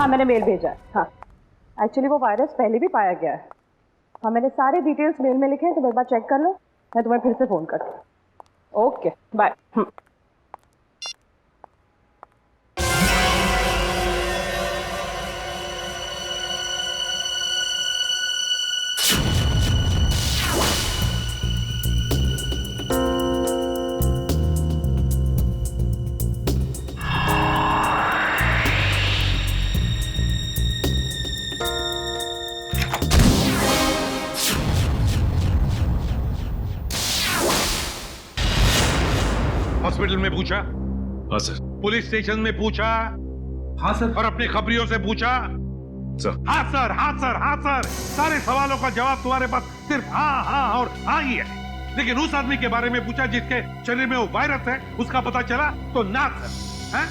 हाँ मैंने मेल भेजा है। हाँ एक्चुअली वो वायरस पहले भी पाया गया है। हाँ मैंने सारे डिटेल्स मेल में लिखे हैं, तो एक बार चेक कर लो, मैं तुम्हें फिर से फ़ोन करती हूँ। Okay bye. हॉस्पिटल में पूछा? हाँ सर। पुलिस स्टेशन में पूछा? हाँ सर। और अपने खबरियों से पूछा? सर। हाँ सर, हाँ सर, हाँ सर। सारे सवालों का जवाब तुम्हारे पास सिर्फ हाँ हाँ और हाँ ही है। लेकिन उस आदमी के बारे में पूछा जिसके शरीर में वो वायरस है, उसका पता चला तो ना सर। हैं?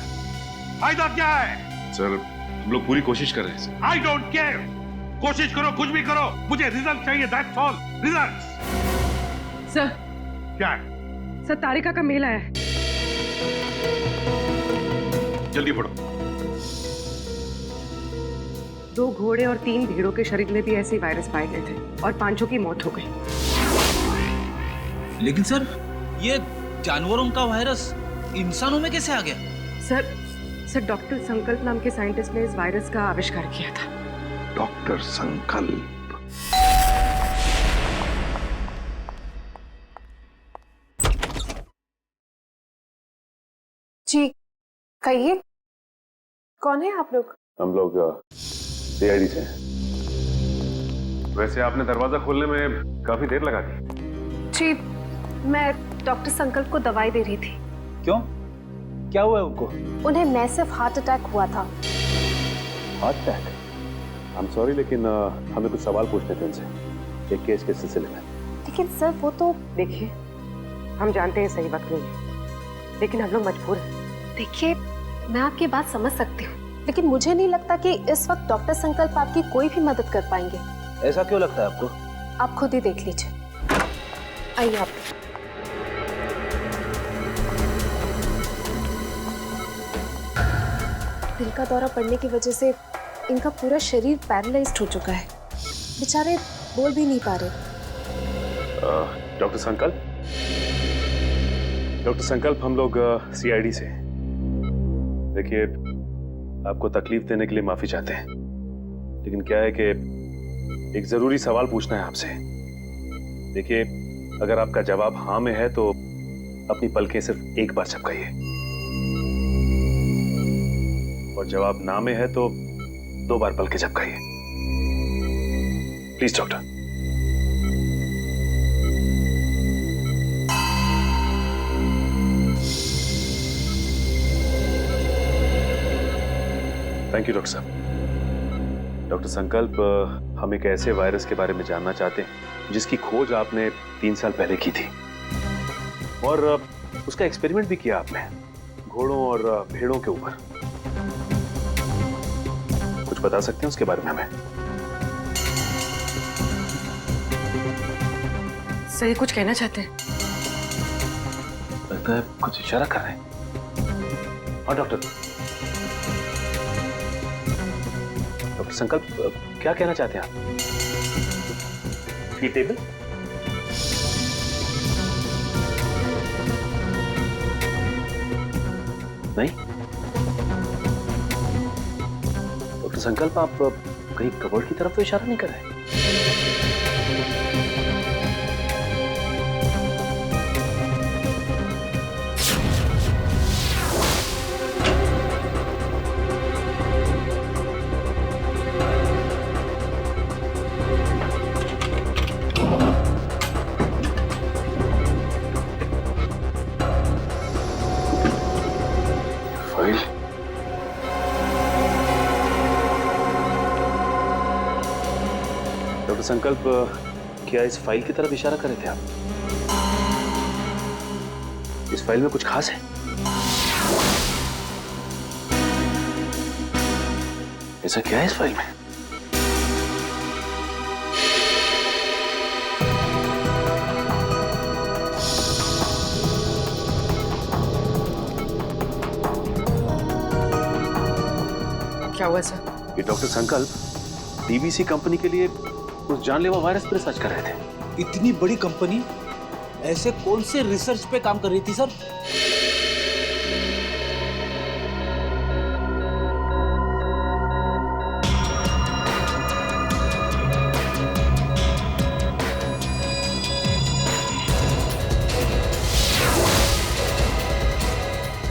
फायदा क्या है? सर हम लोग पूरी कोशिश कर रहे हैं सर। I don't care. कोशिश करो, कुछ भी करो, मुझे रिजल्ट चाहिए, दैट्स ऑल। रिजल्ट। सर। क्या है? सर तारिका का मेल आया है। जल्दी पढ़ो। 2 घोड़े और 3 भेड़ों के शरीर में भी ऐसे ही वायरस पाए गए थे और 5 की मौत हो गई। लेकिन सर ये जानवरों का वायरस इंसानों में कैसे आ गया? सर डॉक्टर संकल्प नाम के साइंटिस्ट ने इस वायरस का आविष्कार किया था। डॉक्टर संकल्प। जी कहिए, कौन है आप लोग? हम लोग सीआईडी से हैं। वैसे आपने दरवाजा खोलने में काफी देर लगा दी। जी मैं डॉक्टर संकल्प को दवाई दे रही थी। क्यों, क्या हुआ है उनको? उन्हें मैसिव हार्ट अटैक हुआ था। Heart attack? I am sorry, लेकिन हमें कुछ सवाल पूछने थे उनसे एक केस के सिलसिले में। लेकिन सर वो तो देखिए हम जानते हैं सही वक्त नहीं है, लेकिन हम लोग मजबूर हैं। देखिए मैं आपकी बात समझ सकती हूँ, लेकिन मुझे नहीं लगता कि इस वक्त डॉक्टर संकल्प आपकी कोई भी मदद कर पाएंगे। ऐसा क्यों लगता है आपको? आप खुद ही देख लीजिए। आइए आप। दिल का दौरा पड़ने की वजह से इनका पूरा शरीर पैरालाइज्ड हो चुका है। बेचारे बोल भी नहीं पा रहे। डॉक्टर संकल्प हम लोग सीआईडी से। देखिए आपको तकलीफ देने के लिए माफी चाहते हैं, लेकिन क्या है कि एक जरूरी सवाल पूछना है आपसे। देखिए अगर आपका जवाब हाँ में है तो अपनी पलकें सिर्फ एक बार झपकाइए, और जवाब ना में है तो 2 बार पलकें झपकाइए। Please doctor. Thank you doctor साहब। डॉक्टर संकल्प, हम एक ऐसे वायरस के बारे में जानना चाहते हैं जिसकी खोज आपने 3 साल पहले की थी, और उसका एक्सपेरिमेंट भी किया आपने घोड़ों और भेड़ों के ऊपर। कुछ बता सकते हैं उसके बारे में हमें? सही कुछ कहना चाहते हैं? लगता है कुछ इशारा कर रहे हैं। हाँ डॉक्टर संकल्प, क्या कहना चाहते हैं आप? टेबल? नहीं डॉक्टर संकल्प, आप कहीं कबर्ड की तरफ तो इशारा नहीं कर रहे? डॉक्टर संकल्प, क्या इस फाइल की तरफ इशारा कर रहे थे आप? इस फाइल में कुछ खास है? ऐसा क्या है इस फाइल में? क्या हुआ सर? ये डॉक्टर संकल्प डीवीसी कंपनी के लिए उस जानलेवा वायरस पर रिसर्च कर रहे थे। इतनी बड़ी कंपनी ऐसे कौन से रिसर्च पे काम कर रही थी सर?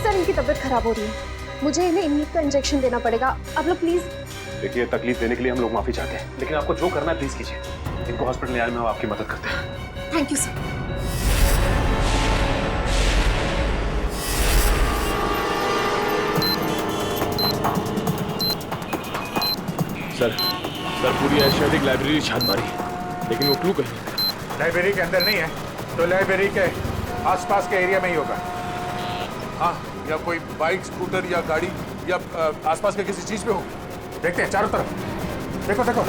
सर इनकी तबीयत खराब हो रही है, मुझे इन्हें इम्यून का इंजेक्शन देना पड़ेगा। आप लोग प्लीज। देखिए, तकलीफ देने के लिए हम लोग माफी चाहते हैं, लेकिन आपको जो करना है प्लीज कीजिए। इनको हॉस्पिटल ले आने में हम आपकी मदद करते हैं। Thank you sir. सर पूरी एशियाटिक लाइब्रेरी छान मारी, लेकिन वो क्लू कहीं नहीं। लाइब्रेरी के अंदर नहीं है तो लाइब्रेरी के आसपास के एरिया में ही होगा। हाँ, या कोई बाइक, स्कूटर या गाड़ी या आसपास के किसी चीज पे हो। देखते हैं चारों तरफ, देखो देखो।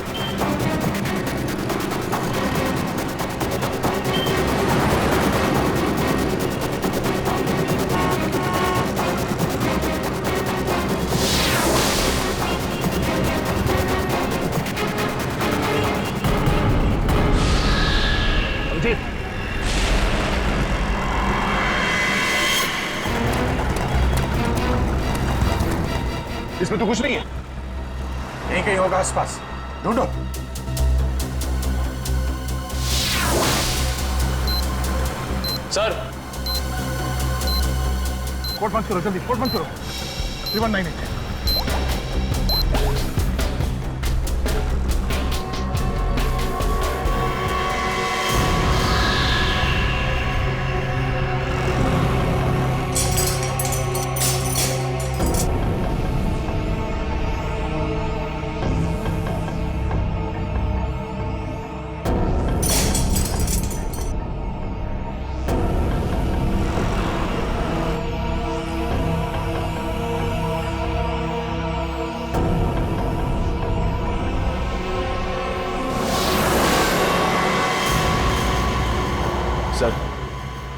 इसमें तो कुछ नहीं है। यहीं कहीं होगा आसपास, ढूंढो। सर कोर्ट बंद करो, जल्दी कोर्ट बंद करो। 3198।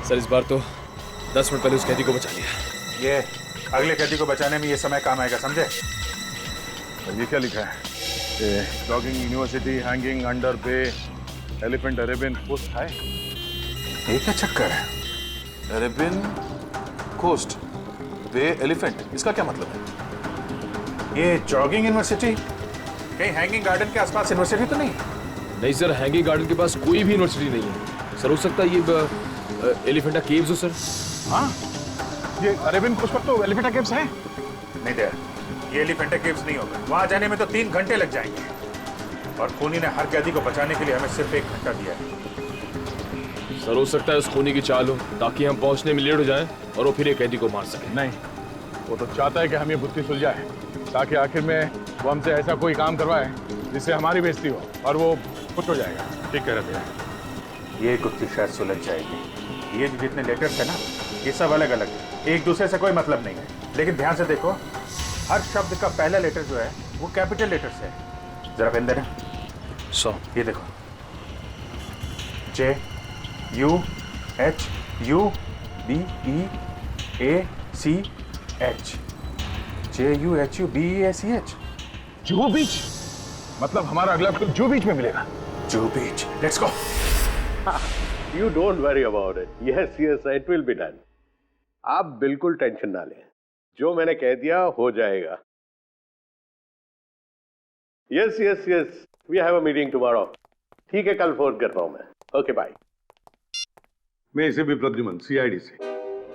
सर इस बार तो 10 मिनट पहले उस कैदी को बचा लिया। ये अगले कैदी को बचाने में ये समय काम आएगा, समझे? ये क्या लिखा है? Jogging university hanging under bay elephant Arabian coast है। ये क्या चक्कर है? अरेबियन कोस्ट बे एलिफेंट, इसका क्या मतलब है? ये जॉगिंग यूनिवर्सिटी कहीं हैंगिंग गार्डन के आसपास यूनिवर्सिटी तो नहीं? नहीं सर, हैंगिंग गार्डन के पास कोई भी यूनिवर्सिटी नहीं है। सर हो सकता है ये एलिफेंटा केव्स हो सर। हाँ, ये अरेबियन कोस्ट पर तो एलिफेंटा केव्स है। नहीं दे, ये एलिफेंटा केव्स नहीं होगा। वहां जाने में तो 3 घंटे लग जाएंगे, और खूनी ने हर कैदी को बचाने के लिए हमें सिर्फ 1 घंटा दिया है। सर हो सकता है उस खूनी की चाल हो ताकि हम पहुंचने में लेट हो जाएं और वो फिर एक कैदी को मार सके। नहीं, वो तो चाहता है कि हम ये बुद्धि सुलझाए ताकि आखिर में वो हमसे ऐसा कोई काम करवाए जिससे हमारी बेइज्जती हो और वो खुश हो जाएगा। ठीक कह रहे थे, ये गुत्थी शायद सुलझ जाएगी। ये जितने लेटर्स है ना, ये सब अलग अलग है, एक दूसरे से कोई मतलब नहीं है। लेकिन ध्यान से देखो, हर शब्द का पहला लेटर जो है वो कैपिटल लेटर से है। जरा पेन देना। ये देखो, JUHUBEACH, JUHUBEACH। जुहू बीच, मतलब हमारा अगला फिल्म जुहू बीच में मिलेगा। Juhu beach, let's go. You don't worry about it. Yes, it will be done. आप बिल्कुल टेंशन ना लें, जो मैंने कह दिया हो जाएगा। Yes, we have a meeting tomorrow. ठीक है, कल फोन करता हूं मैं। Okay bye. मैं इसे भी प्रद्युमन, सीआईडी से।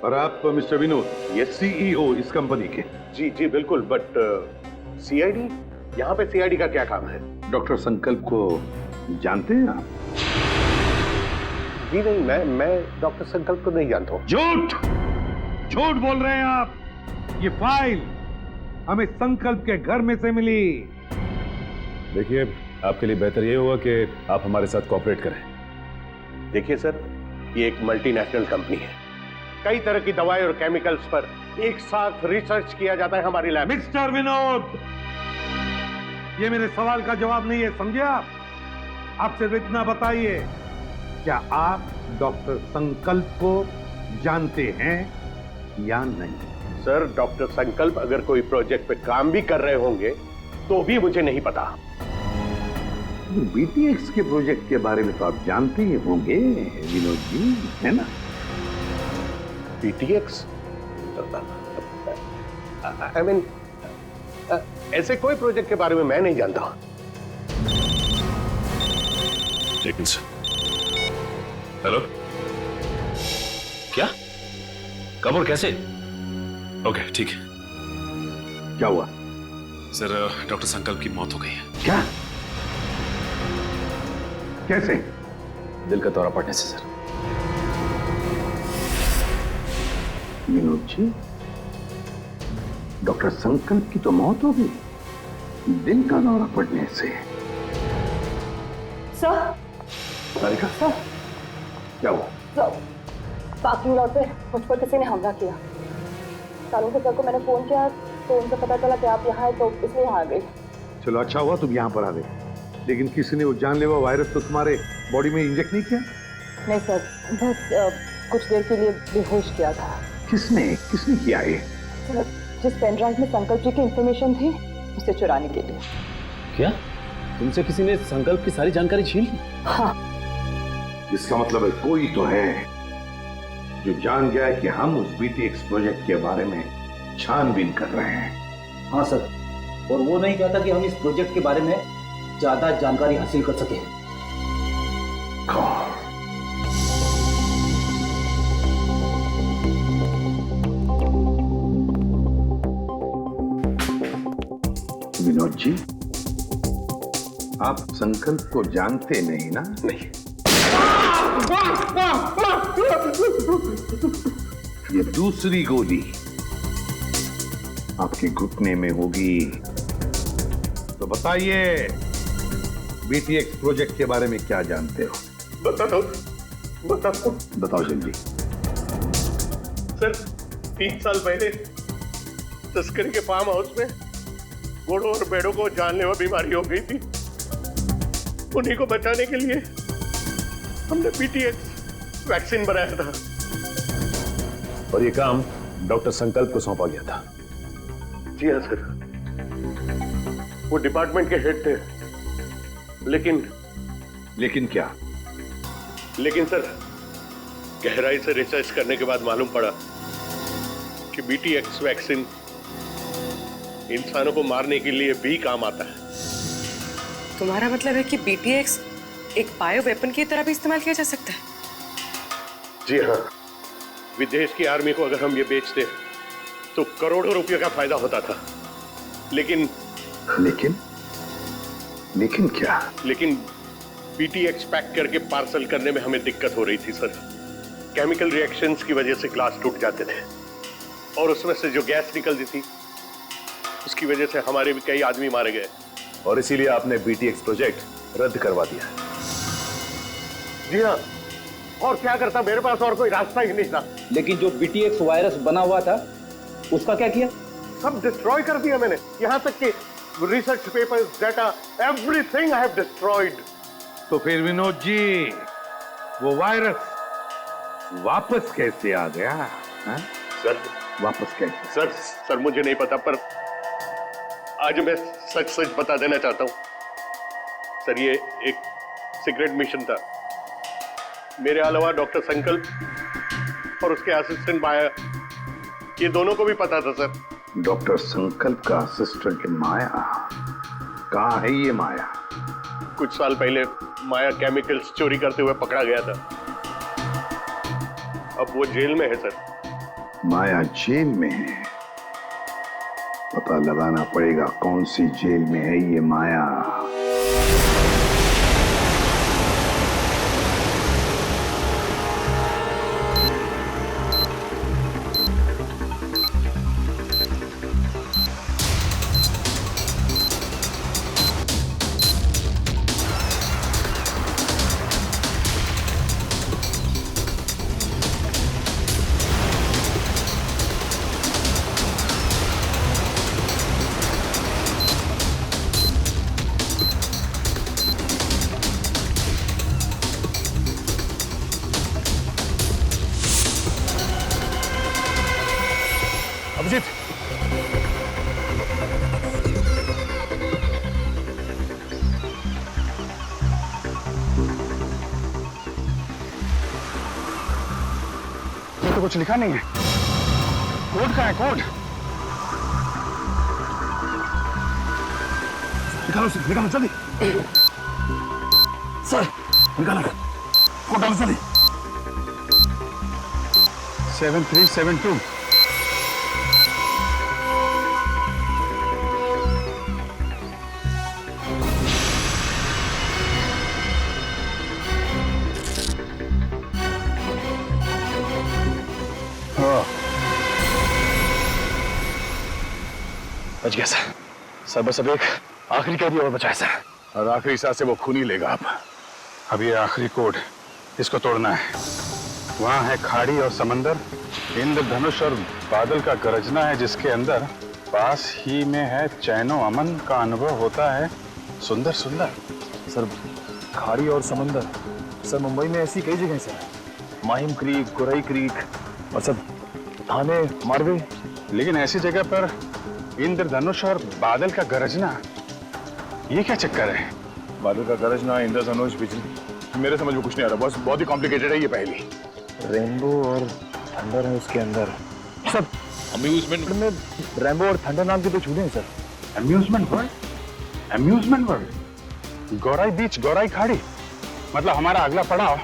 और आप मिस्टर विनोद, ये सीईओ इस कंपनी के। जी बिल्कुल, बट सीआईडी, यहाँ पे सीआईडी का क्या काम है? डॉक्टर संकल्प को जानते हैं आप? जी नहीं, मैं डॉक्टर संकल्प को नहीं जानता हूँ। झूठ बोल रहे हैं आप। ये फाइल हमें संकल्प के घर में से मिली। देखिए, आपके लिए बेहतर ये होगा कि आप हमारे साथ कोऑपरेट करें। देखिए सर, ये एक मल्टीनेशनल कंपनी है। कई तरह की दवाई और केमिकल्स पर एक साथ रिसर्च किया जाता है हमारी लैब। मिस्टर विनोद, ये मेरे सवाल का जवाब नहीं है, समझे आप? आप सिर्फ इतना बताइए, क्या आप डॉक्टर संकल्प को जानते हैं या नहीं? सर, डॉक्टर संकल्प अगर कोई प्रोजेक्ट पे काम भी कर रहे होंगे तो भी मुझे नहीं पता। बीटीएक्स के प्रोजेक्ट के बारे में तो आप जानते ही होंगे विनोद जी, है ना? बीटीएक्स? आई मीन, ऐसे कोई प्रोजेक्ट के बारे में मैं नहीं जानता। हेलो, क्या? कब और कैसे? ओके, ठीक है। क्या हुआ? सर, डॉक्टर संकल्प की मौत हो गई है। क्या? कैसे? दिल का दौरा पड़ने से, सर। विनोद जी, डॉक्टर संकल्प की तो मौत हो गई, दिल का दौरा पड़ने से? सर, सारिका, सर, क्या हुआ? सर, पार्किंग लॉट पे मुझ पर किसी ने हमला किया। सालों के सर को मैंने फोन किया तो उनसे पता चला कि आप यहाँ हैं, तो इसलिए यहाँ आ गई। चलो, अच्छा हुआ तुम यहाँ पर आ गए, लेकिन किसी ने वो जानलेवा वायरस तो तुम्हारे बॉडी में इंजेक्ट नहीं किया? नहीं सर, बस कुछ देर के लिए बेहोश किया था। किसने किया ये? सर, जिस पेन ड्राइव में संकल्प जी की इंफॉर्मेशन थी, उसे चुराने के लिए। क्या? तुमसे किसी ने संकल्प की सारी जानकारी छीन ली? हाँ। इसका मतलब है कोई तो है जो जान गया कि हम उस बीटीएक्स प्रोजेक्ट के बारे में छानबीन कर रहे हैं। हाँ सर, और वो नहीं चाहता कि हम इस प्रोजेक्ट के बारे में ज्यादा जानकारी हासिल कर सकें। कौन? विनोद जी, आप संकल्प को जानते नहीं ना? नहीं। ये दूसरी गोली आपके घुटने में होगी। तो बताइए, बीटीएक्स प्रोजेक्ट के बारे में क्या जानते हो? बताओ जल्दी। सर, 3 साल पहले तस्करी के फार्म हाउस में घोड़ों और भेड़ों को जानलेवा बीमारी हो गई थी। उन्हीं को बचाने के लिए हमने बीटीएक्स वैक्सीन बनाया था। और ये काम डॉक्टर संकल्प को सौंपा गया था। जी हाँ सर, वो डिपार्टमेंट के हेड थे। लेकिन क्या? लेकिन सर, गहराई से रिसर्च करने के बाद मालूम पड़ा कि बीटीएक्स वैक्सीन इंसानों को मारने के लिए भी काम आता है। तुम्हारा मतलब है कि बीटीएक्स एक बायो वेपन की तरह भी इस्तेमाल किया जा सकता है? जी हाँ, विदेश की आर्मी को अगर हम ये बेचते तो करोड़ों रुपयों का फायदा होता था। लेकिन क्या? लेकिन बीटीएक्स पैक करके पार्सल करने में हमें दिक्कत हो रही थी सर। केमिकल रिएक्शंस की वजह से ग्लास टूट जाते थे और उसमें से जो गैस निकलती थी उसकी वजह से हमारे भी कई आदमी मारे गए। और इसीलिए आपने बीटीएक्स प्रोजेक्ट रद्द करवा दिया। जी हाँ, और क्या करता, मेरे पास और कोई रास्ता ही नहीं था। लेकिन जो बीटीएक्स वायरस बना हुआ था उसका क्या किया? सब डिस्ट्रॉय कर दिया मैंने, यहाँ तक कि research papers, data, everything I have destroyed. तो फिर विनोद जी, वो वायरस वापस कैसे आ गया? हा? सर, वापस कैसे? सर मुझे नहीं पता, पर आज मैं सच बता देना चाहता हूं सर। ये एक सीक्रेट मिशन था। मेरे अलावा डॉक्टर संकल्प और उसके असिस्टेंट माया, ये दोनों को भी पता था सर। डॉक्टर संकल्प का असिस्टेंट माया? कहाँ है ये माया? कुछ साल पहले माया केमिकल्स चोरी करते हुए पकड़ा गया था। अब वो जेल में है सर। माया जेल में है? पता लगाना पड़ेगा कौन सी जेल में है ये माया। तो कुछ लिखा नहीं है। कोड कहाँ है? कोड निकालो सर, निकालो जल्दी। सर निकालो कोड, डालो जल्दी। 7372। बच गया सर। सर बस अब एक आखिरी कैदी और बचा है सर। और आखिरी सांस से वो खून ही लेगा अब ये आखिरी कोड, इसको तोड़ना है। वहां है खाड़ी और समंदर, इंद्रधनुष और बादल का गरजना है जिसके अंदर, पास ही में है चैनो अमन का अनुभव होता है सुंदर सुंदर। सर खाड़ी और समंदर, सर मुंबई में ऐसी कई जगह sir, Mahim creek, Gorai creek और सब थाने, मारवे। लेकिन ऐसी जगह पर इंद्रधनुष और बादल का गरजना, ये क्या चक्कर है? बादल का गरजना, इंद्रधनुष, बिजली, मेरे समझ में कुछ नहीं आ रहा। बहुत ही कॉम्प्लिकेटेड है ये पहेली। रेनबो और थंडर है उसके अंदर। सब अम्यूजमेंट में रेनबो और थंडर नाम के दो चूहे हैं sir. Amusement world, amusement world, Gorai beach, Gorai खाड़ी। मतलब हमारा अगला पड़ाव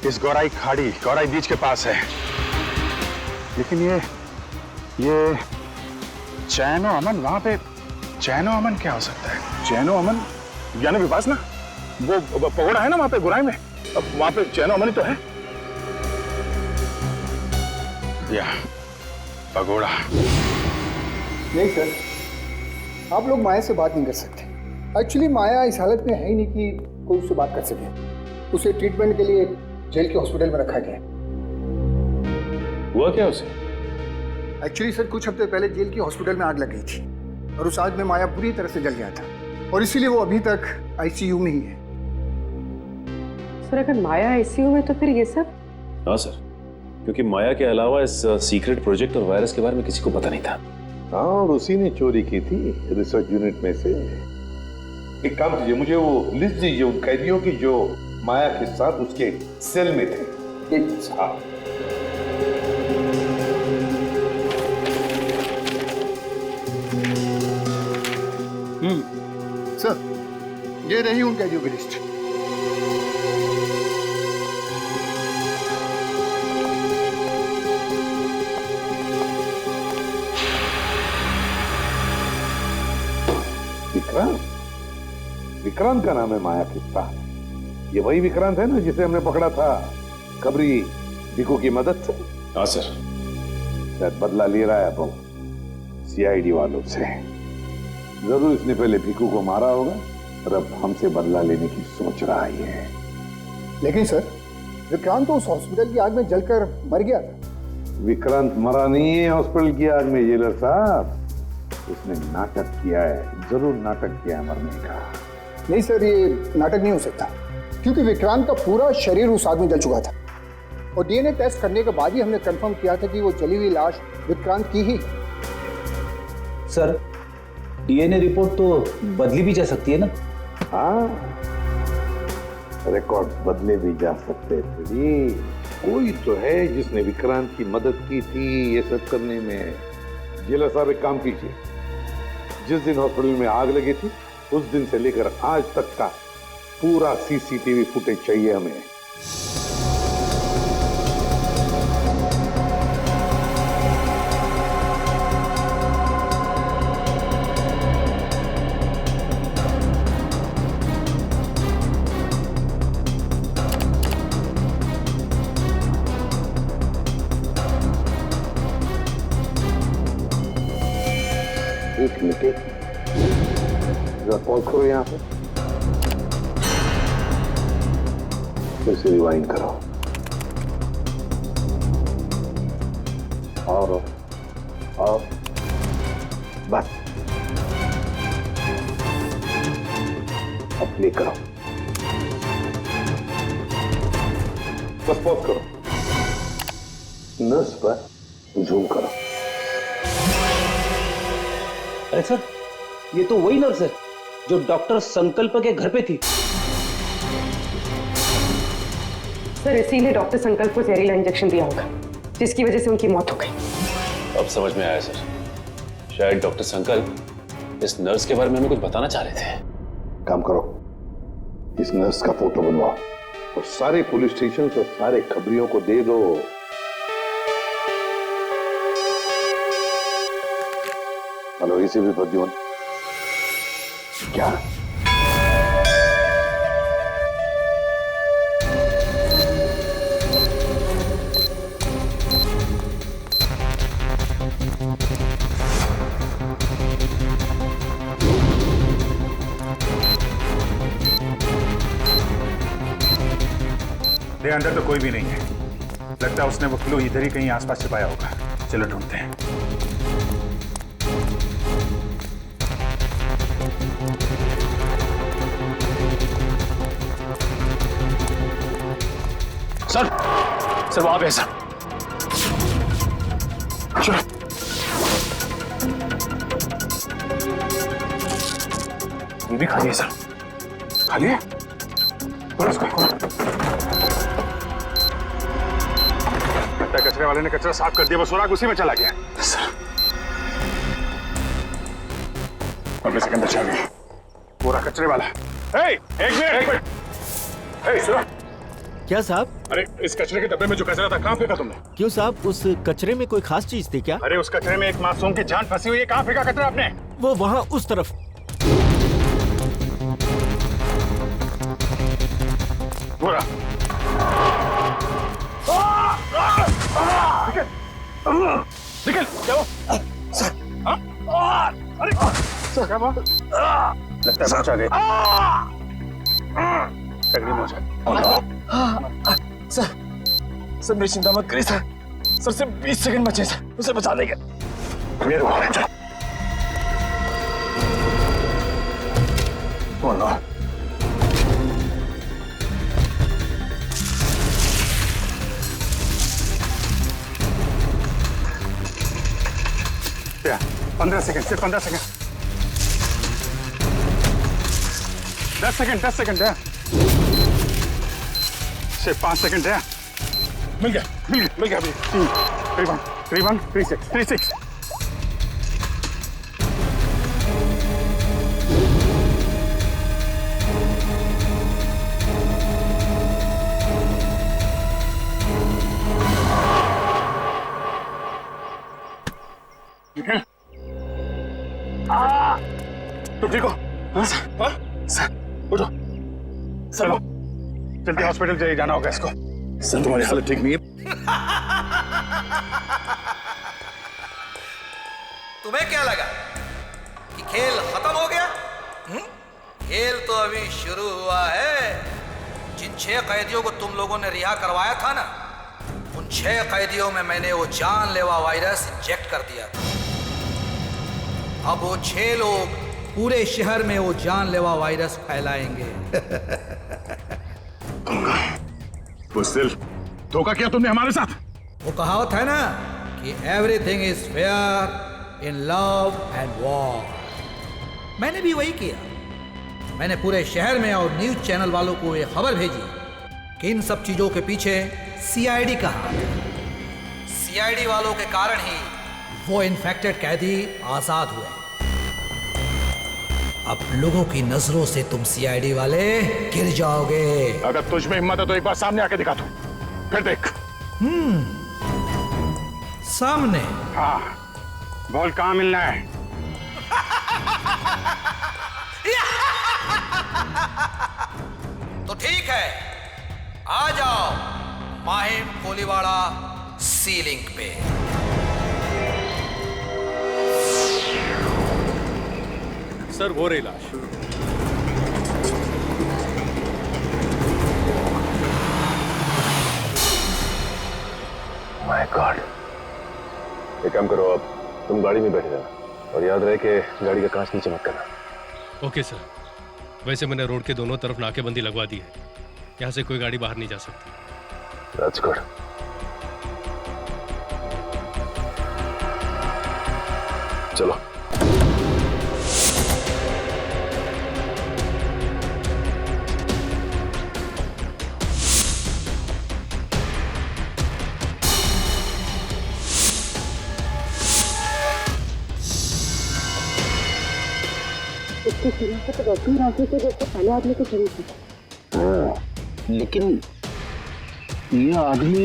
इस गौराई खाड़ी, गौराई बीच के पास है। लेकिन ये चैनो अमन, वहां पे चैनो अमन क्या हो सकता है? चैनो अमन यानी विपासना, वो पगोड़ा है ना वहां पे गुराई में, अब वहां पे चैनो अमन ही तो है। या पगोड़ा। नहीं सर, आप लोग माया से बात नहीं कर सकते। एक्चुअली माया इस हालत में है ही नहीं कि कोई उससे बात कर सके। उसे ट्रीटमेंट के लिए जेल के हॉस्पिटल में रखा गया। हुआ क्या उसे? एक्चुअली सर कुछ हफ्ते पहले जेल की हॉस्पिटल में आग लग गई थी और उस आग में माया पूरी तरह से जल गया था और इसीलिए वो अभी तक आईसीयू में ही है। सर अगर माया आईसीयू में तो फिर ये सब? हाँ सर, क्योंकि माया के अलावा इस सीक्रेट प्रोजेक्ट और वायरस के बारे में किसी को पता नहीं था। हाँ, और उसी ने चोरी की थी रिसर्च यूनिट में से। एक काम कीजिए, मुझे वो लिस्ट दीजिए उन कैदियों की जो माया के साथ उसके सेल में थे। हाँ। सर ये रही उन कैदियों की लिस्ट। विक्रांत का नाम है माया के साथ। ये वही विक्रांत है ना जिसे हमने पकड़ा था खबरी भिकू की मदद से? हाँ सर। शायद बदला ले रहा है अब सीआईडी वालों से। जरूर इसने पहले भिकू को मारा होगा और अब हमसे बदला लेने की सोच रहा है। लेकिन सर विक्रांत तो उस हॉस्पिटल की आग में जलकर मर गया था। विक्रांत मरा नहीं है हॉस्पिटल की आग में जेलर साहब, उसने नाटक किया है, जरूर नाटक किया है मरने का। नहीं सर, ये नाटक नहीं हो सकता क्योंकि विक्रांत का पूरा शरीर उस आग में जल चुका था और डीएनए टेस्ट करने के बाद ही हमने कंफर्म किया था कि वो जली हुई लाश विक्रांत की ही। सर डीएनए रिपोर्ट तो बदली भी जा सकती है ना? हाँ, रिकॉर्ड बदले भी जा सकते थे। कोई तो है जिसने विक्रांत की मदद की थी ये सब करने में। जेलर साहब एक काम कीजिए, जिस दिन हॉस्पिटल में आग लगी थी उस दिन से लेकर आज तक का पूरा सीसीटीवी फुटेज चाहिए हमें। एक मिनट, जरा पॉज करो यहाँ पे, फिर से रिवाइंड करो और बस अब प्ले करो, बस पॉज करो, नर्स पर जूम करो। अरे सर ये तो वही नर्स है जो डॉक्टर संकल्प के घर पे थी। सर इसीलिए डॉक्टर संकल्प को जहरीला इंजेक्शन दिया होगा। जिसकी वजह से उनकी मौत हो गई। अब समझ में आया सर, शायद डॉक्टर संकल्प इस नर्स के बारे में हमें कुछ बताना चाह रहे थे। काम करो, इस नर्स का फोटो बनवाओ और सारे पुलिस स्टेशन और सारे खबरियों को दे दो। हेलो, इसी भी प्रद्युमन, क्या अंदर तो कोई भी नहीं है। लगता है उसने वो क्लू इधर ही कहीं आसपास छिपाया होगा। चलो ढूंढते हैं। सर, सर वहां पे है सर। चलो। ये भी खाली है सर। खाली है? खोलो उसको, खोलो। कचरे वाले ने कचरा साफ कर दिया, बस सुराग उसी में चला गया। सर, अपने से अंदर चल गए पूरा कचरे वाला। एक मिनट, सुनो। क्या साहब? अरे इस कचरे के डब्बे में जो कचरा था कहाँ फेंका तुमने? क्यों साहब, उस कचरे में कोई खास चीज थी क्या? अरे उस कचरे में एक मासूम की जान फंसी हुई है, कहाँ फेंका कचरा आपने? वो वहाँ उस तरफ। पूरा निकल जाओ। सर, अरे सर क्या बात? लगता है पहुंचा गए। तकलीफ हो जाए। सर मेरी चिंता मत करिए सर। सर सिर्फ 20 सेकंड बचे सर, उसे बचा देंगे। मेरे को नो। क्या 15 सेकंड, सिर्फ 15 सेकंड। 10 सेकंड, 10 सेकंड है। सिर्फ 5 सेकंड है। मिल गया, मिल गया अभी। 3-1, 3-6। तुम ठीक हो? हाँ सर, उठो। चलो जल्दी हॉस्पिटल चाहिए, जाना होगा इसको। सर तुम्हारी हालत ठीक नहीं है। तुम्हें क्या लगा कि खेल खत्म हो गया? खेल तो अभी शुरू हुआ है। जिन 6 कैदियों को तुम लोगों ने रिहा करवाया था ना, उन 6 कैदियों में मैंने वो जानलेवा वायरस इंजेक्ट कर दिया था। अब वो 6 लोग पूरे शहर में वो जानलेवा वायरस फैलाएंगे। उस दिल, धोखा किया तुमने हमारे साथ। वो कहावत है ना कि everything is fair in love and war. मैंने भी वही किया। मैंने पूरे शहर में और न्यूज चैनल वालों को ये खबर भेजी कि इन सब चीजों के पीछे सीआईडी का हाथ है। सीआईडी वालों के कारण ही वो इन्फेक्टेड कैदी आजाद हुए। अब लोगों की नजरों से तुम सीआईडी वाले गिर जाओगे। अगर तुझ में हिम्मत है तो एक बार सामने आके दिखा तू, फिर देख। सामने? हाँ, बोल कहाँ मिलना है? तो ठीक है, आ जाओ माहिम कोलीवाड़ा सीलिंग पे। सर वो रही लाश। My God. एक काम करो, अब तुम गाड़ी में बैठे रहना और याद रहे कि गाड़ी का कांच नीचे मत करना। Okay sir. वैसे मैंने रोड के दोनों तरफ नाकेबंदी लगवा दी है, यहाँ से कोई गाड़ी बाहर नहीं जा सकती। That's good. चलो। इसकी शनाख्त तो वैसी राशि से जैसे पहले आदमी को चली थी। हाँ, लेकिन ये आदमी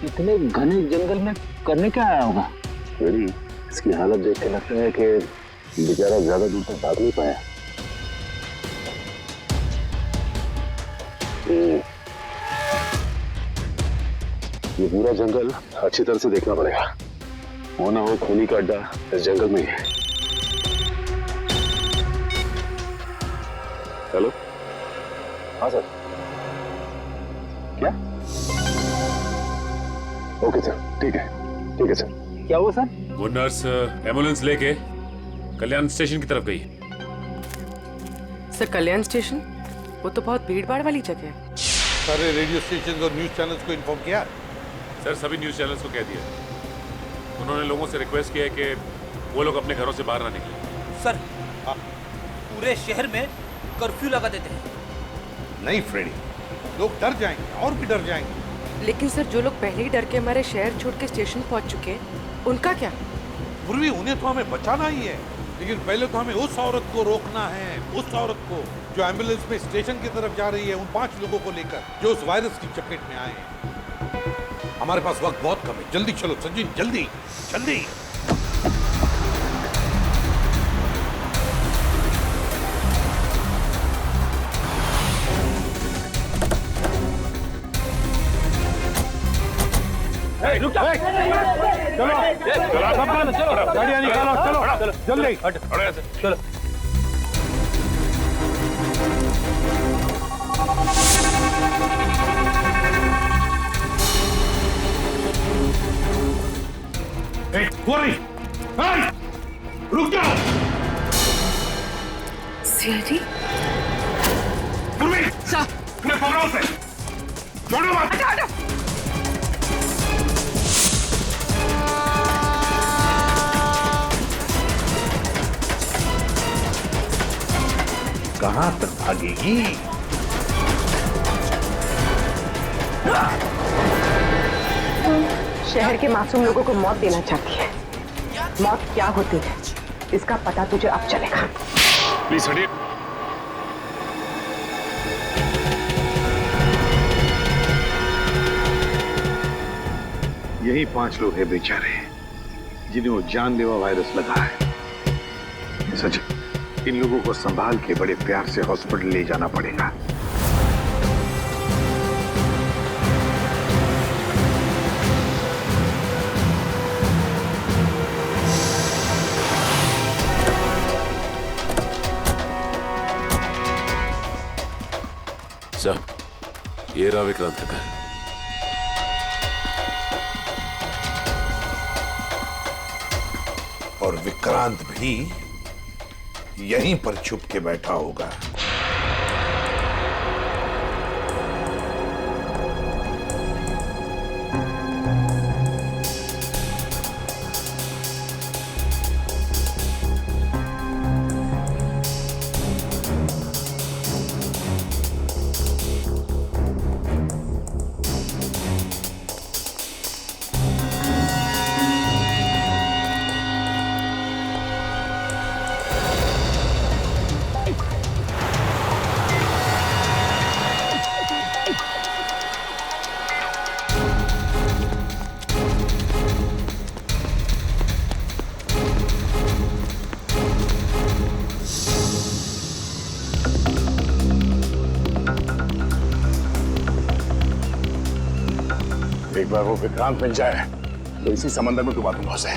इतने घने जंगल में करने क्या आया होगा? मेरी इसकी हालत देख के लगता है कि बेचारा ज्यादा दूर तक भाग नहीं पाया। ये पूरा जंगल अच्छी तरह से देखना पड़ेगा, हो ना हो खूनी का अड्डा इस जंगल में ही है। हेलो, हाँ सर। क्या? ओके सर, ठीक है सर। क्या हुआ सर? वो नर्स एम्बुलेंस लेके कल्याण स्टेशन की तरफ गई। सर कल्याण स्टेशन? वो तो बहुत भीड़ भाड़ वाली जगह है। सारे रेडियो स्टेशन और न्यूज चैनल्स को इन्फॉर्म किया? सर सभी न्यूज चैनल्स को कह दिया। उन्होंने लोगों से रिक्वेस्ट किया है कि वो लोग अपने घरों से बाहर ना निकलें। सर पूरे शहर में कर्फ्यू लगा देते हैं। नहीं फ्रेडी, लोग डर जाएंगे और भी डर जाएंगे। लेकिन सर जो लोग पहले ही डर के हमारे शहर छोड़ के स्टेशन पहुंच चुके हैं, उनका क्या? पूर्वी उन्हें तो हमें बचाना ही है, लेकिन पहले तो हमें उस औरत को रोकना है, उस औरत को जो एम्बुलेंस में स्टेशन की तरफ जा रही है, उन 5 लोगों को लेकर जो उस वायरस की चपेट में आए हैं। हमारे पास वक्त बहुत कम है, जल्दी चलो सचिन, जल्दी जल्दी। रुक जा। चलो गाड़ियाँ निकालो, चलो जल्दी चलो। रुक जाओ। सीआईडी? पूर्वी, अपने पकड़ो से, छोड़ो मत। कहां तक भागेगी? शहर के मासूम लोगों को मौत देना चाहती है। मौत क्या होती है इसका पता तुझे अब चलेगा। प्लीज हटिए। यही 5 लोग हैं बेचारे जिन्हें वो जानलेवा वायरस लगा है। सच, इन लोगों को संभाल के बड़े प्यार से हॉस्पिटल ले जाना पड़ेगा। सर, ये रहा विक्रांत का घर। और विक्रांत भी यहीं पर छुप के बैठा होगा। एक बार वो विक्रांत मिल जाए तो इसी समंदर में डुबा दूंगा उसे।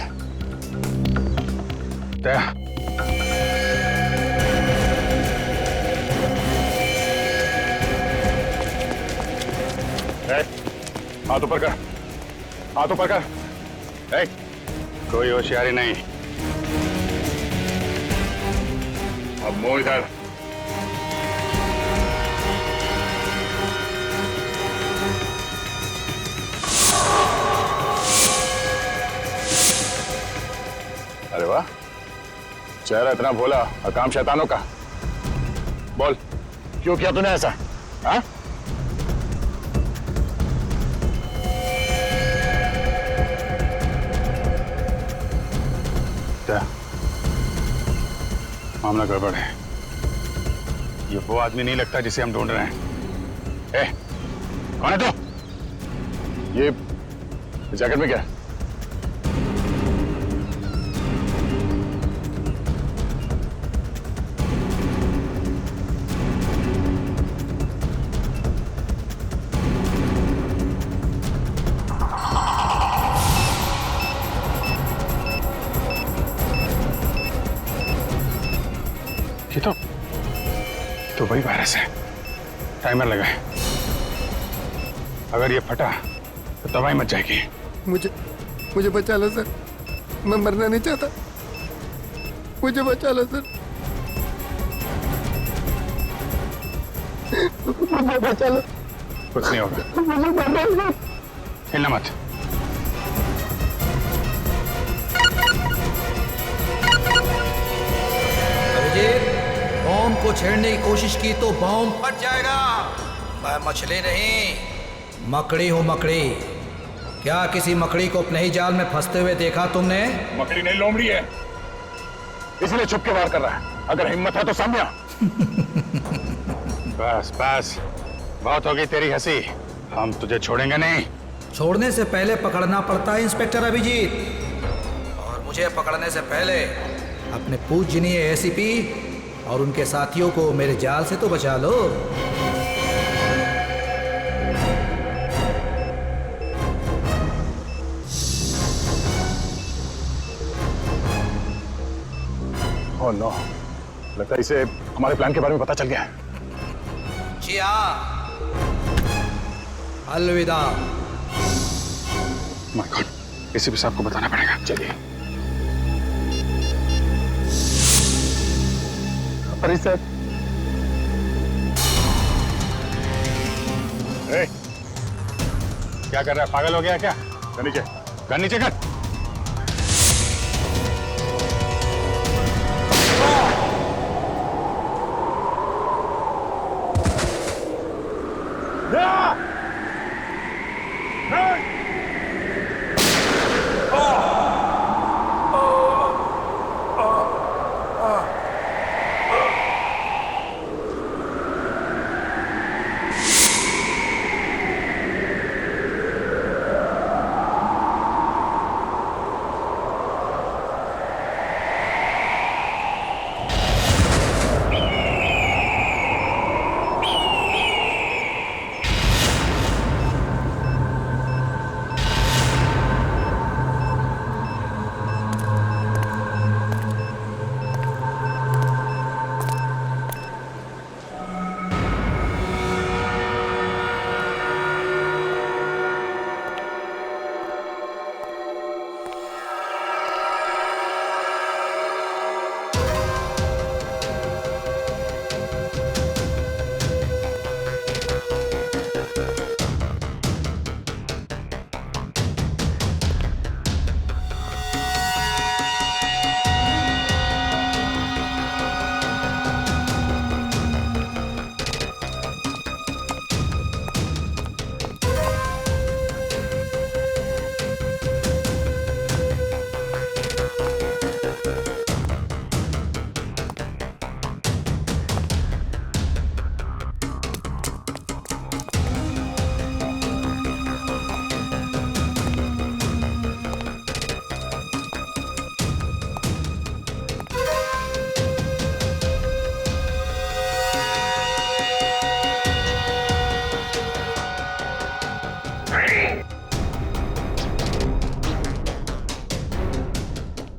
हाथ ऊपर कर, हाथ ऊपर कर। कोई होशियारी नहीं। अब मुंह इधर। अरे वाह, चेहरा इतना भोला और काम शैतानों का। बोल, क्यों किया तूने ऐसा? हाँ? क्या मामला गड़बड़ है? ये वो आदमी नहीं लगता जिसे हम ढूंढ रहे हैं। ए, कौन है तू? ये जैकेट में क्या है? ये तो वही वायरस है। टाइमर लगा है। अगर ये फटा तो दवाई मच जाएगी। मुझे बचा लो सर, मैं मरना नहीं चाहता, मुझे बचा लो सर, मुझे बचा लो। कुछ नहीं होगा, हिलना मत। अभिजीत, बॉम्ब को छेड़ने की कोशिश की तो बॉम्ब फट जाएगा। मैं मछली नहीं, मकड़ी हूँ, मकड़ी। क्या किसी मकड़ी को अपने ही जाल में फंसते हुए देखा तुमने? मकड़ी नहीं, लोमड़ी है, इसलिए छुप के वार कर रहा है। अगर हिम्मत है तो सामने आ। बस बस, बहुत होगी तेरी हंसी, हम तुझे छोड़ेंगे नहीं। छोड़ने से पहले पकड़ना पड़ता है इंस्पेक्टर अभिजीत, और मुझे पकड़ने से पहले अपने पूजनीय एसीपी और उनके साथियों को मेरे जाल से तो बचा लो। ओह नो, लगता है इसे हमारे प्लान के बारे में पता चल गया है। जी हाँ, अलविदा। माय गॉड, एसीपी साहब को बताना पड़ेगा। चलिए। अरे सर, क्या कर रहा है? पागल हो गया क्या? गन नीचे कर।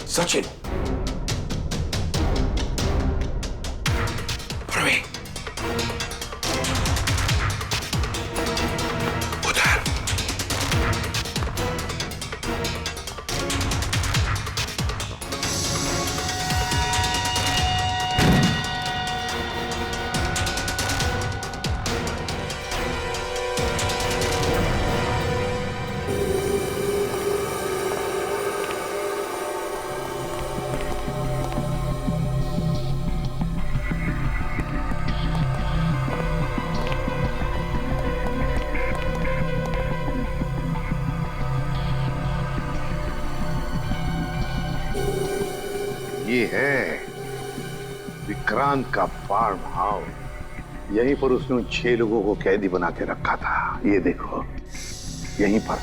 सचिन, प्रवीण, उधर। ये है विक्रांत का फार्म हाउस। यहीं पर उसने उन 6 लोगों को कैदी बना के रखा था। ये देखो, यहीं पर।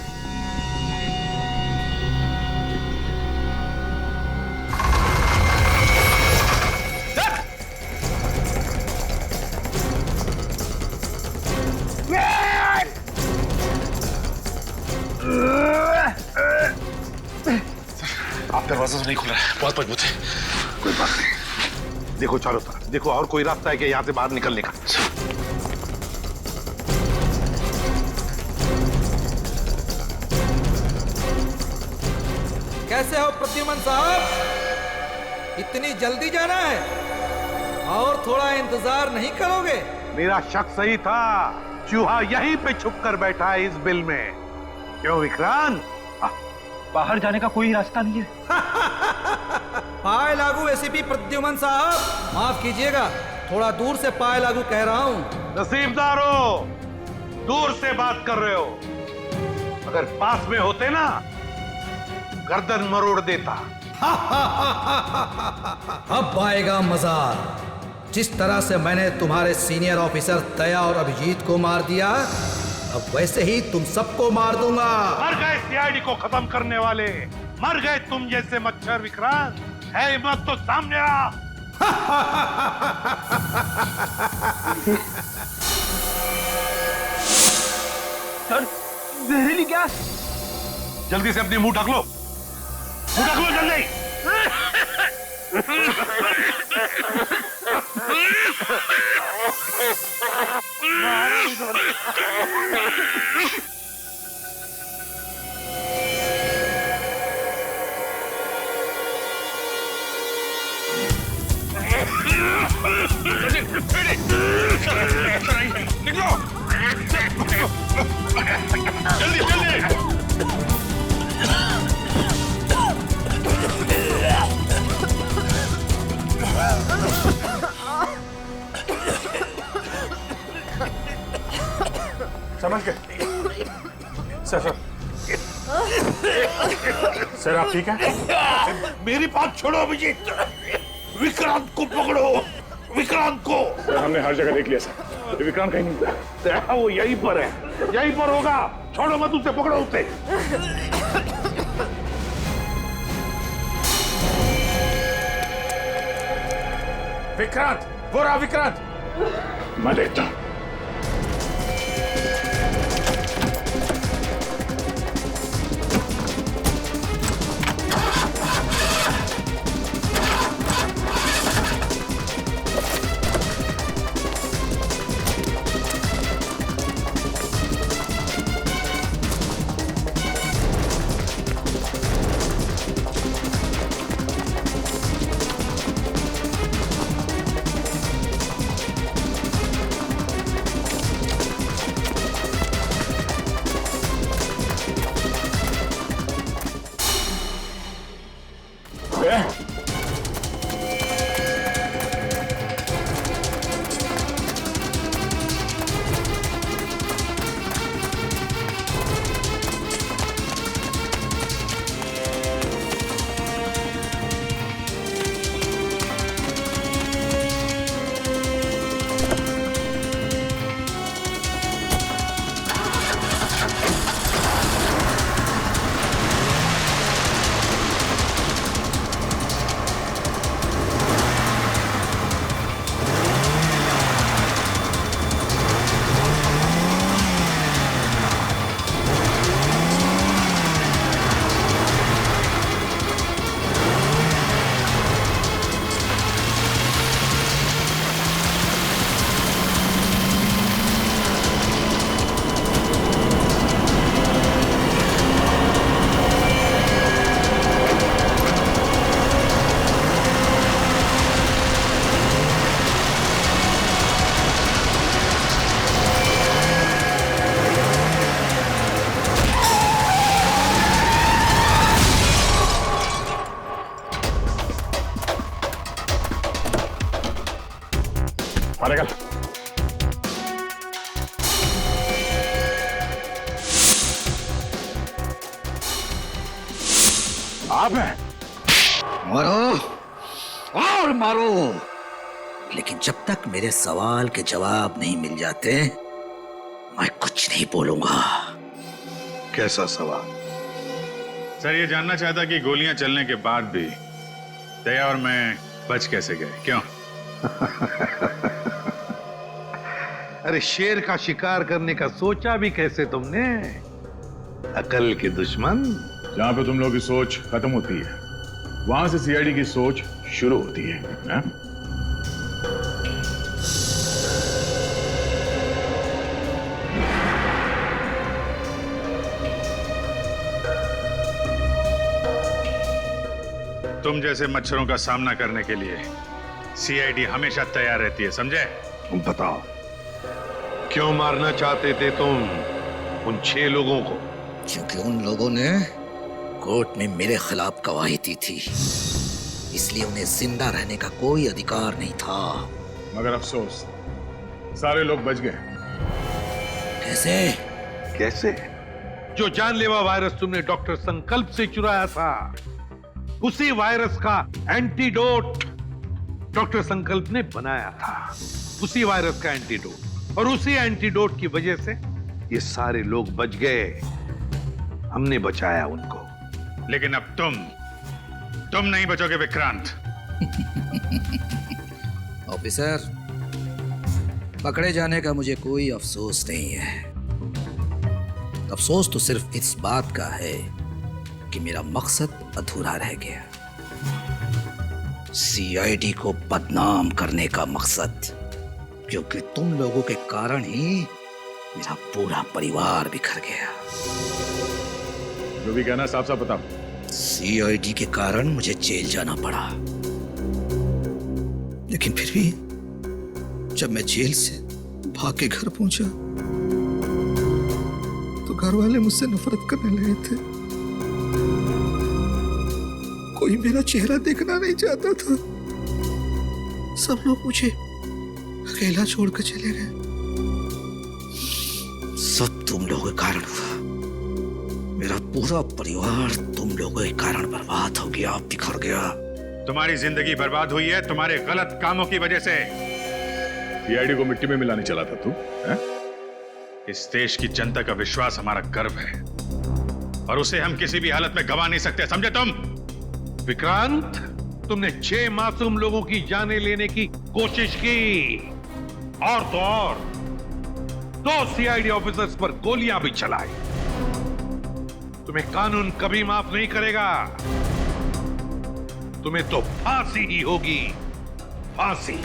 आप दरवाजा तो नहीं खुल रहा है, बहुत मजबूत है। कोई बात नहीं, देखो चारों तरफ देखो, और कोई रास्ता है कि यहाँ से बाहर निकलने का? कैसे हो प्रद्युमन साहब, इतनी जल्दी जाना है और थोड़ा इंतजार नहीं करोगे? मेरा शक सही था, चूहा यहीं पे छुप कर बैठा है इस बिल में। क्यों विक्रांत? बाहर जाने का कोई रास्ता नहीं है। पाए लागू एसीपी प्रद्युमन साहब, माफ कीजिएगा, थोड़ा दूर से पाए लागू कह रहा हूँ। नसीबदारो, दूर से बात कर रहे हो, अगर पास में होते ना गर्दन मरोड़ देता। अब आएगा मजा। जिस तरह से मैंने तुम्हारे सीनियर ऑफिसर दया और अभिजीत को मार दिया, अब वैसे ही तुम सबको मार दूंगा। मर गए सीआईडी को खत्म करने वाले, मर गए तुम जैसे मच्छर विक्रांत। है हिम्मत तो सामने आ। सर, जहरीली गैस। जल्दी से अपनी मुंह ढक लो, मुंह ढक लो जल्दी। निकलो जल्दी जल्दी। समझ गए? सर सर आप ठीक हैं? मेरी बात छोड़ो अभिजीत, विक्रांत को पकड़ो, विक्रांत को। हमने हर जगह देख लिया सर, विक्रांत कहीं नहीं मिला। वो यहीं पर है, यहीं पर होगा। छोड़ो मत उसे, पकड़ो उसे। विक्रांत, वो रहा विक्रांत। मैं देखता हूं। मारेगा। आप हैं? मारो और मारो, लेकिन जब तक मेरे सवाल के जवाब नहीं मिल जाते मैं कुछ नहीं बोलूंगा। कैसा सवाल? सर ये जानना चाहता कि गोलियां चलने के बाद भी दया और मैं बच कैसे गए, क्यों? अरे शेर का शिकार करने का सोचा भी कैसे तुमने? अकल के दुश्मन। जहां पे तुम लोगों की सोच खत्म होती है वहां से सीआईडी की सोच शुरू होती है, ना? तुम जैसे मच्छरों का सामना करने के लिए सीआईडी हमेशा तैयार रहती है, समझे? तुम बताओ क्यों मारना चाहते थे तुम उन 6 लोगों को? क्योंकि उन लोगों ने कोर्ट में मेरे खिलाफ गवाही दी थी, इसलिए उन्हें जिंदा रहने का कोई अधिकार नहीं था। मगर अफसोस सारे लोग बच गए। कैसे? कैसे? जो जानलेवा वायरस तुमने डॉक्टर संकल्प से चुराया था, उसी वायरस का एंटीडोट डॉक्टर संकल्प ने बनाया था। उसी वायरस का एंटीडोट, और उसी एंटीडोट की वजह से ये सारे लोग बच गए। हमने बचाया उनको। लेकिन अब तुम नहीं बचोगे विक्रांत। ऑफिसर, पकड़े जाने का मुझे कोई अफसोस नहीं है। अफसोस तो सिर्फ इस बात का है कि मेरा मकसद अधूरा रह गया। सीआईडी को बदनाम करने का मकसद, क्योंकि तुम लोगों के कारण ही मेरा पूरा परिवार बिखर गया। जो भी कहना साफ साफ बताओ। सीआईडी के कारण मुझे जेल जाना पड़ा, लेकिन फिर भी जब मैं जेल से भाग के घर पहुंचा तो घर वाले मुझसे नफरत करने लगे थे। कोई मेरा चेहरा देखना नहीं चाहता था। सब लोग मुझे अकेला छोड़कर चले गए। सब तुम लोगों के कारण हुआ। मेरा पूरा परिवार तुम लोगों के कारण बर्बाद हो गया, बिखर गया। तुम्हारी जिंदगी बर्बाद हुई है तुम्हारे गलत कामों की वजह से। सीआईडी को मिट्टी में मिलाने चला था तू, है? इस देश की जनता का विश्वास हमारा गर्व है, और उसे हम किसी भी हालत में गवा नहीं सकते, समझे तुम? विक्रांत, तुमने 6 मासूम लोगों की जानें लेने की कोशिश की, और तो और 2 सीआईडी ऑफिसर्स पर गोलियां भी चलाई। तुम्हें कानून कभी माफ नहीं करेगा। तुम्हें तो फांसी ही होगी, फांसी।